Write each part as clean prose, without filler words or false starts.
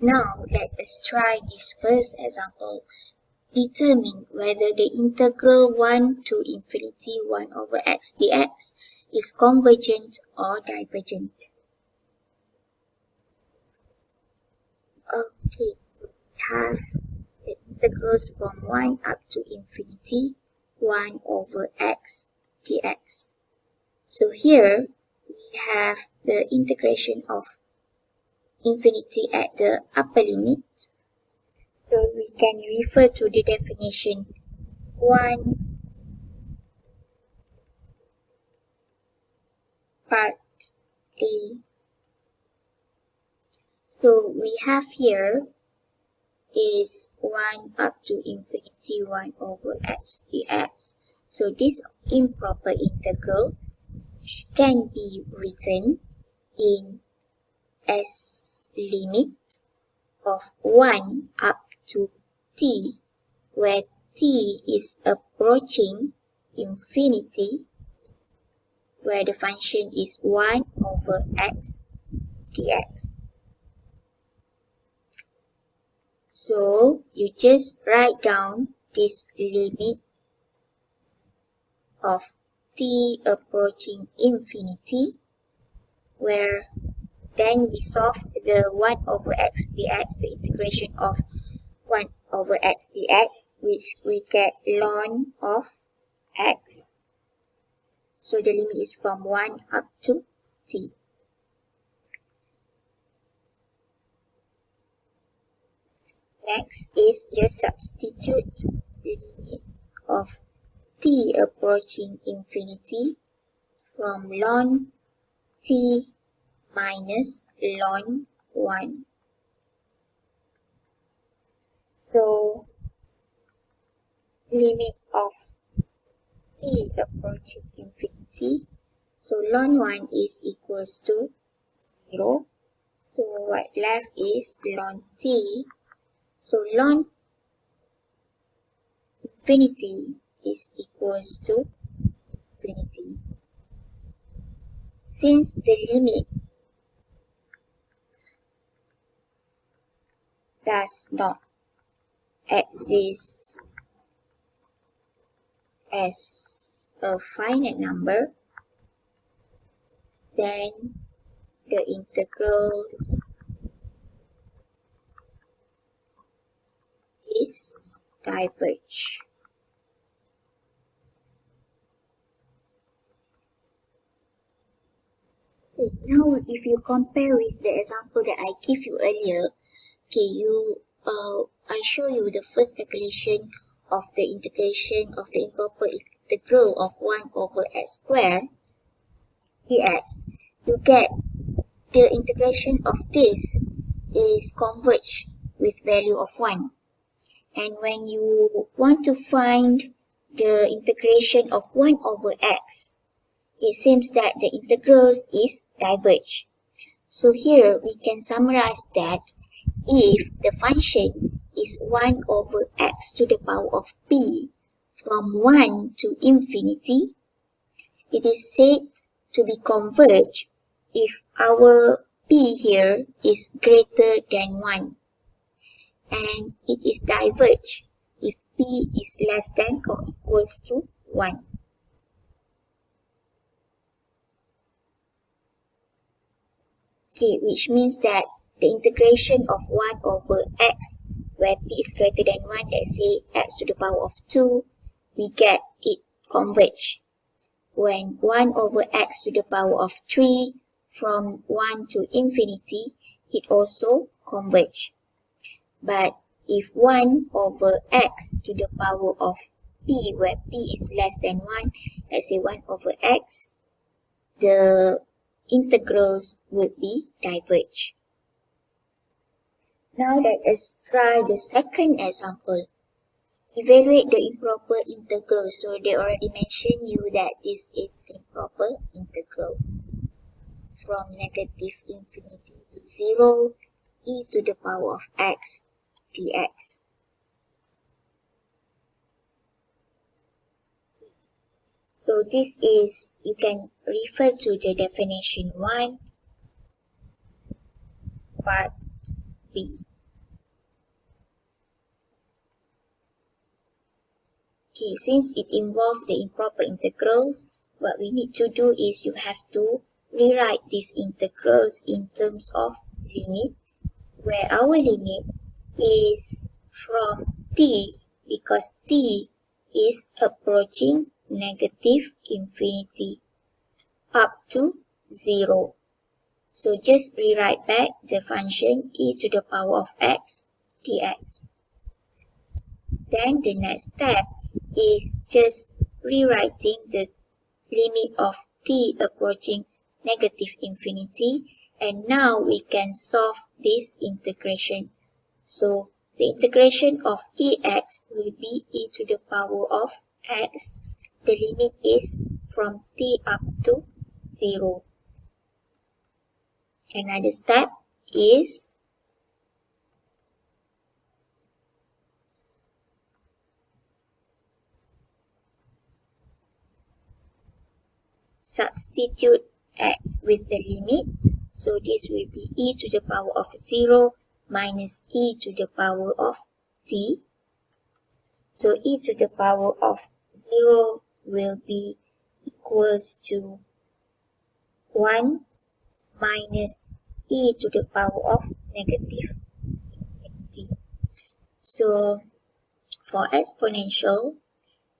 Now let us try this first example. Determine whether the integral 1 to infinity 1 over x dx is convergent or divergent. Okay, we have the integrals from 1 up to infinity 1 over x dx. So here we have the integration of infinity at the upper limit. So we can refer to the definition 1 part A. So we have here is 1 up to infinity 1 over x dx. So this improper integral can be written in as limit of 1 up to t, where t is approaching infinity, where the function is 1 over x dx. So you just write down this limit of t approaching infinity, where then we solve the 1 over x dx, the integration of 1 over x dx, which we get ln of x. So the limit is from 1 up to t. Next is just substitute the limit of t approaching infinity from ln t minus ln 1. So limit of t approaching infinity, so ln 1 is equals to 0. So what left is ln t. So ln infinity is equals to infinity. Since the limit does not exist as a finite number, then the integrals is diverge. Okay, now if you compare with the example that I gave you earlier, I show you the first calculation of the integration of the improper integral of 1 over x squared dx. You get the integration of this is converged with value of 1. And when you want to find the integration of 1 over x, it seems that the integrals is diverge. So here we can summarize that if the function is 1 over x to the power of p from 1 to infinity, it is said to be converged if our p here is greater than 1. And it is diverge if p is less than or equals to 1. Okay, which means that the integration of 1 over x, where p is greater than 1, let's say x to the power of 2, we get it converge. When 1 over x to the power of 3 from 1 to infinity, it also converge. But if 1 over x to the power of p, where p is less than 1, let's say 1 over x, the integrals would be diverge. Now let us try the second example. Evaluate the improper integral. So they already mentioned you that this is improper integral. From negative infinity to 0, e to the power of x dx. So this is, you can refer to the definition 1 part b. Okay, since it involves the improper integrals, what we need to do is you have to rewrite these integrals in terms of limit, where our limit is from t, because t is approaching negative infinity, up to 0. So just rewrite back the function e to the power of x dx. Then the next step is just rewriting the limit of t approaching negative infinity, and now we can solve this integration. So the integration of ex will be e to the power of x. The limit is from t up to 0. Another step is substitute x with the limit. So this will be e to the power of 0 minus e to the power of t. So e to the power of 0 will be equals to 1 minus e to the power of negative t. So for exponential,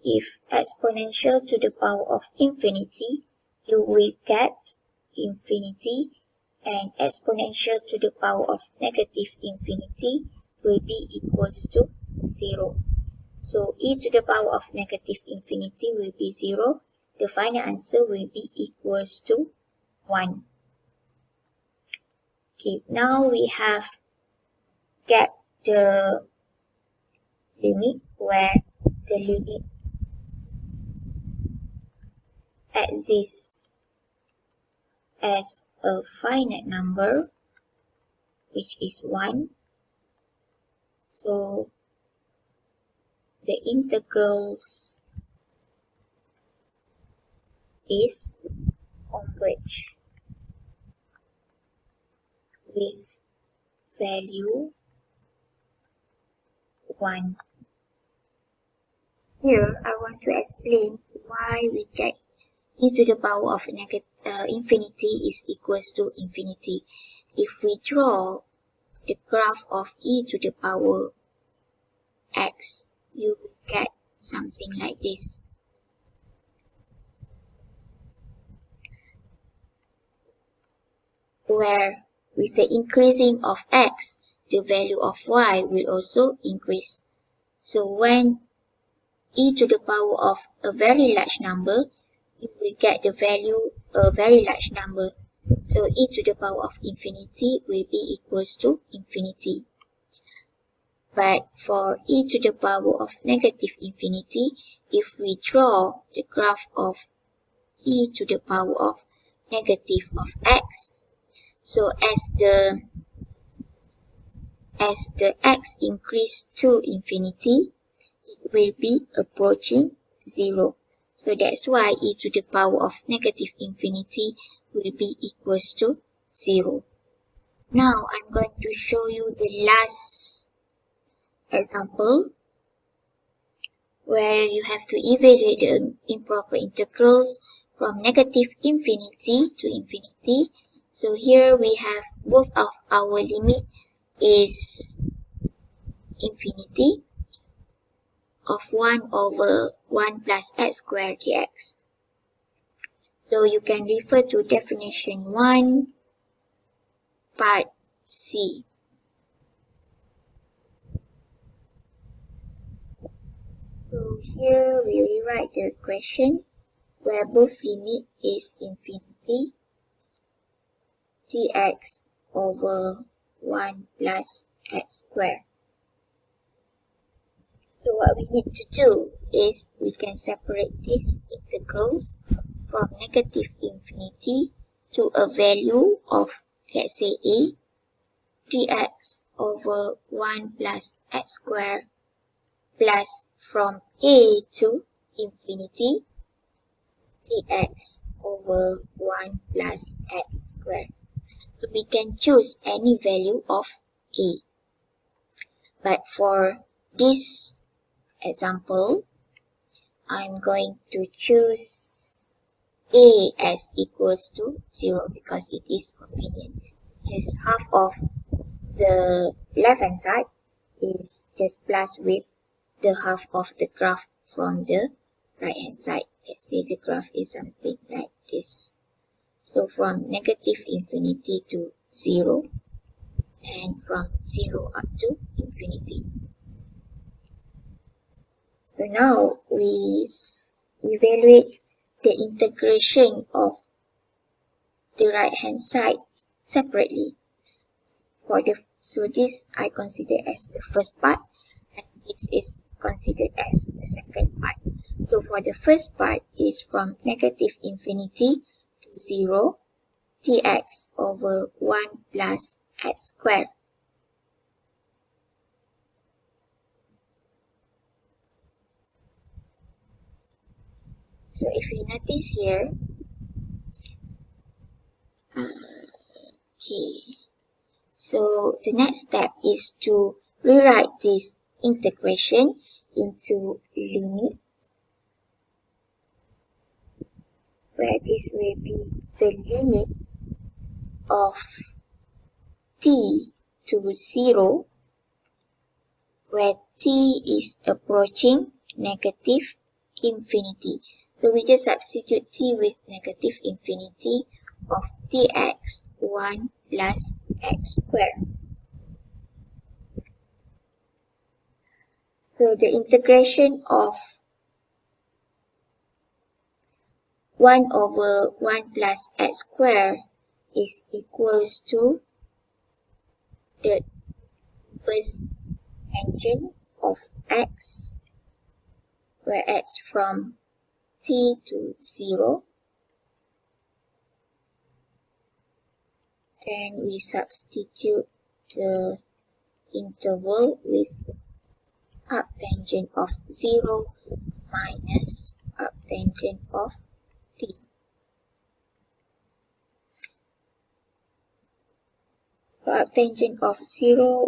if exponential to the power of infinity, you will get infinity, and exponential to the power of negative infinity will be equals to 0. So e to the power of negative infinity will be 0. The final answer will be equals to 1. Okay, now we have get the limit, where the limit exists as a finite number, which is 1. So the integrals is converge with value 1. Here I want to explain why we get e to the power of infinity is equals to infinity. If we draw the graph of e to the power x, you will get something like this. Where with the increasing of x, the value of y will also increase. So when e to the power of a very large number, you will get the value a very large number. So e to the power of infinity will be equals to infinity. But for e to the power of negative infinity, if we draw the graph of e to the power of negative of x, so as the x increase to infinity, it will be approaching 0. So that's why e to the power of negative infinity will be equals to 0. Now I'm going to show you the last example, where you have to evaluate the improper integrals from negative infinity to infinity. So here we have both of our limit is infinity of 1 over 1 plus x squared dx. So you can refer to definition 1, part C. So here we rewrite the question, where both limit is infinity, dx over 1 plus x squared. So what we need to do is we can separate these integrals from negative infinity to a value of, let's say, a, dx over 1 plus x squared, plus from a to infinity, dx over 1 plus x squared. So we can choose any value of a. But for this example, I'm going to choose a as equals to 0 because it is convenient. Just half of the left hand side is just plus with the half of the graph from the right hand side. Let's say the graph is something like this. So from negative infinity to 0 and from 0 up to infinity. So now we evaluate the integration of the right hand side separately. So this I consider as the first part, and this is considered as the second part. So for the first part is from negative infinity to 0, dx over 1 plus x squared. So if you notice here, so the next step is to rewrite this integration into limit, where this will be the limit of t to 0, where t is approaching negative infinity. So we just substitute t with negative infinity of dx 1 plus x squared. So the integration of 1 over 1 plus x squared is equals to the first tangent of x, where x from t to 0. Then we substitute the interval with arctangent of 0 minus arctangent of t. So arctangent of 0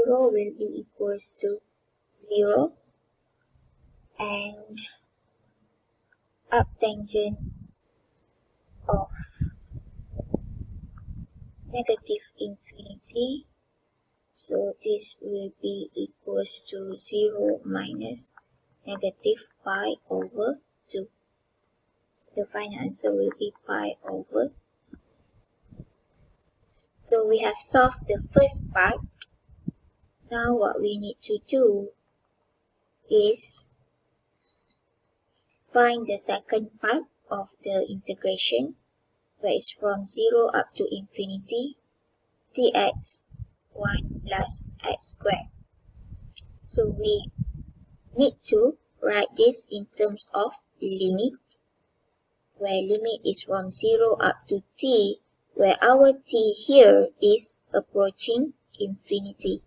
will be equals to 0, and arctangent of negative infinity, so this will be equals to 0 minus negative pi over 2. The final answer will be pi over. So we have solved the first part. Now what we need to do is find the second part of the integration, where it's from 0 up to infinity, dx 1 plus x squared. So we need to write this in terms of limit, where limit is from 0 up to t, where our t here is approaching infinity,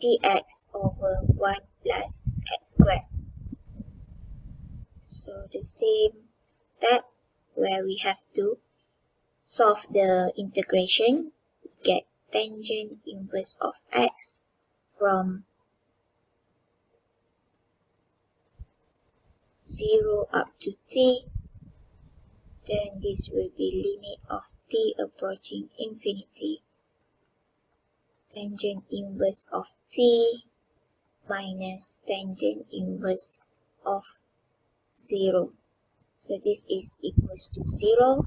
dx over 1 plus x squared. So the same step where we have to solve the integration, we get tangent inverse of x from 0 up to t. Then this will be limit of t approaching infinity, tangent inverse of t minus tangent inverse of 0. So this is equals to 0.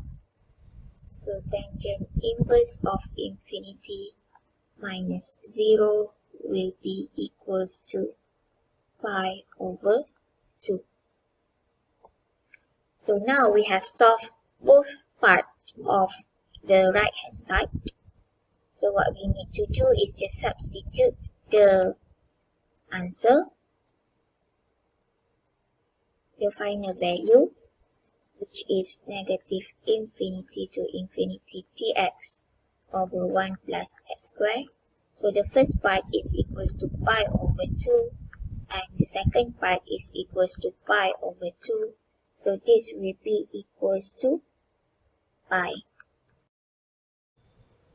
So tangent inverse of infinity minus 0 will be equals to pi over 2. So now we have solved both parts of the right hand side. So what we need to do is just substitute the answer, the final value, which is negative infinity to infinity dx over 1 plus x squared. So the first part is equals to pi over 2, and the second part is equals to pi over 2. So this will be equals to pi.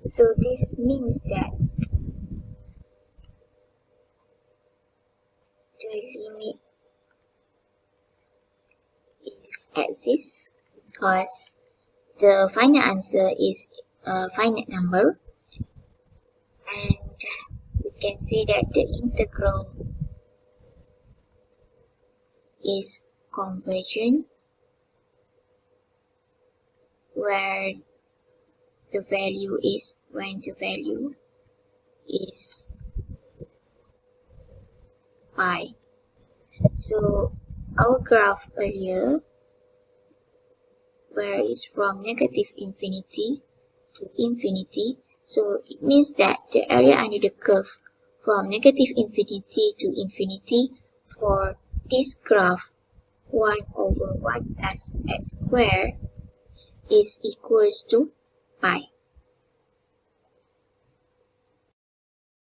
So this means that the limit is exists because the final answer is a finite number, and we can say that the integral is convergent where the value is when the value is pi. So our graph earlier where it's from negative infinity to infinity, so it means that the area under the curve from negative infinity to infinity for this graph 1 over 1 plus x squared is equals to pi.